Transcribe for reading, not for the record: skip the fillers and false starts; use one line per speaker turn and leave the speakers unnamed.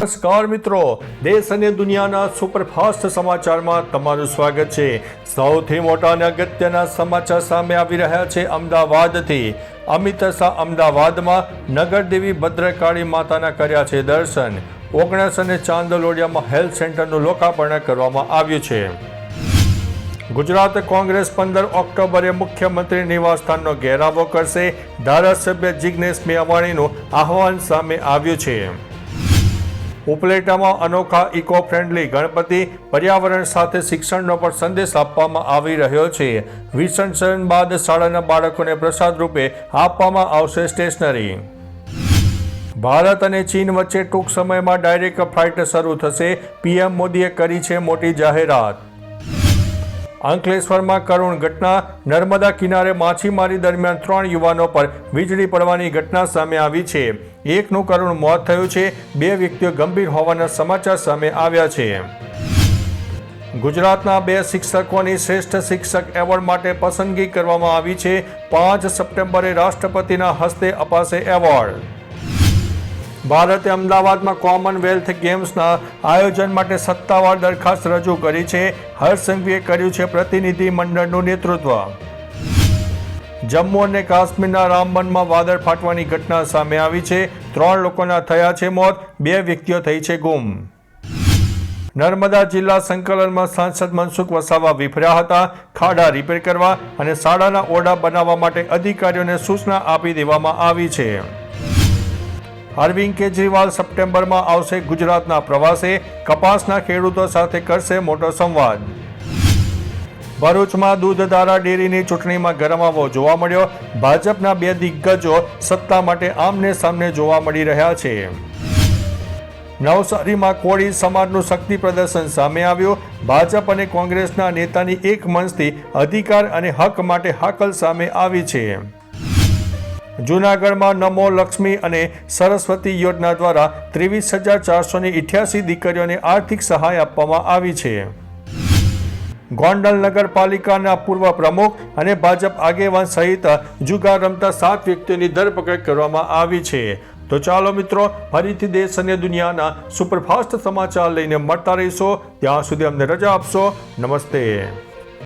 નમસ્કાર મિત્રો, દેશ અને દુનિયાના સુપરફાસ્ટ સમાચારમાં તમારું સ્વાગત છે। સૌથી મોટા અને અગત્યના સમાચાર સામે આવી રહ્યા છે અમદાવાદથી। અમિત શાહ અમદાવાદમાં નગરદેવી ભદ્રકાળી માતાના કર્યા છે દર્શન। 19 અને ચાંદલોડિયામાં હેલ્થ સેન્ટરનું લોકાર્પણ કરવામાં આવ્યું છે। ગુજરાત કોંગ્રેસ 15 ઓક્ટોબરે મુખ્યમંત્રી નિવાસસ્થાનનો ઘેરાવો કરશે। ધારાસભ્ય જિગ્નેશ મેવાણીનું આહવાન સામે આવ્યું છે। ઉપલેટામાં અનોખા ઇકો ફ્રેન્ડલી ગણપતિ પર્યાવરણ સાથે શિક્ષણનો પણ સંદેશ આપવામાં આવી રહ્યો છે। વિસર્જન બાદ શાળાના બાળકોને પ્રસાદ રૂપે આપવામાં આવશે સ્ટેશનરી। ભારત અને ચીન વચ્ચે ટૂંક સમયમાં ડાયરેક્ટ ફ્લાઇટ શરૂ થશે। પીએમ મોદીએ કરી છે મોટી જાહેરાત। અંકલેશ્વરમાં કરુણ ઘટના, નર્મદા કિનારે માછીમારી દરમિયાન 3 યુવાનો પર વીજળી પડવાની ઘટના સામે આવી છે। એકનું કરુણ મોત થયું છે, 2 વ્યક્તિઓ ગંભીર હોવાના સમાચાર સામે આવ્યા છે। ગુજરાતના 2 શિક્ષકોની શ્રેષ્ઠ શિક્ષક એવોર્ડ માટે પસંદગી કરવામાં આવી છે। 5 સપ્ટેમ્બરે રાષ્ટ્રપતિના હસ્તે અપાશે એવોર્ડ। ભારતે અમદાવાદમાં કોમનવેલ્થ ગેમ્સના આયોજન માટે સત્તાવાર દરખાસ્ત રજૂ કરી છે। હર્ષ સંઘવીએ કર્યું છે પ્રતિનિધિ મંડળનું નેતૃત્વ। જમ્મુ અને કાશ્મીરના રામબનમાં વાદળ ફાટવાની ઘટના સામે આવી છે। 3 લોકોના થયા છે મોત, 2 વ્યક્તિઓ થઈ છે ગુમ। નર્મદા જિલ્લા સંકલનમાં સાંસદ મનસુખ વસાવા વિફર્યા હતા। ખાડા રિપેર કરવા અને શાળાના ઓરડા બનાવવા માટે અધિકારીઓને સૂચના આપી દેવામાં આવી છે। અરવિંદ કેજરીવાલ સપ્ટેમ્બરમાં આવશે ગુજરાતના પ્રવાસે। કપાસના ખેડૂતો સાથે કરશે મોટો સંવાદ। ભરૂચમાં દૂધધારા ડેરીની ચૂંટણીમાં ગરમાવો જોવા મળ્યો। ભાજપના 2 દિગ્ગજો સત્તા માટે આમને સામને જોવા મળી રહ્યા છે। નવસારીમાં કોળી સમાજનું શક્તિ પ્રદર્શન સામે આવ્યું। ભાજપ અને કોંગ્રેસના નેતાની એક મંચથી અધિકાર અને હક માટે હાકલ સામે આવી છે। જૂનાગઢમાં નમો લક્ષ્મી અને સરસ્વતી યોજના દ્વારા 23,488 દીકરીઓને આર્થિક સહાય આપવામાં આવી છે। ગોંડલ નગરપાલિકાના પૂર્વ પ્રમુખ અને ભાજપ આગેવાન સહિત જુગાર રમતા 7 વ્યક્તિઓની ધરપકડ કરવામાં આવી છે। તો ચાલો મિત્રો, ફરીથી દેશ અને દુનિયાના સુપરફાસ્ટ સમાચાર લઈને મળતા રહીશો। ત્યાં સુધી અમને રજા આપશો। નમસ્તે।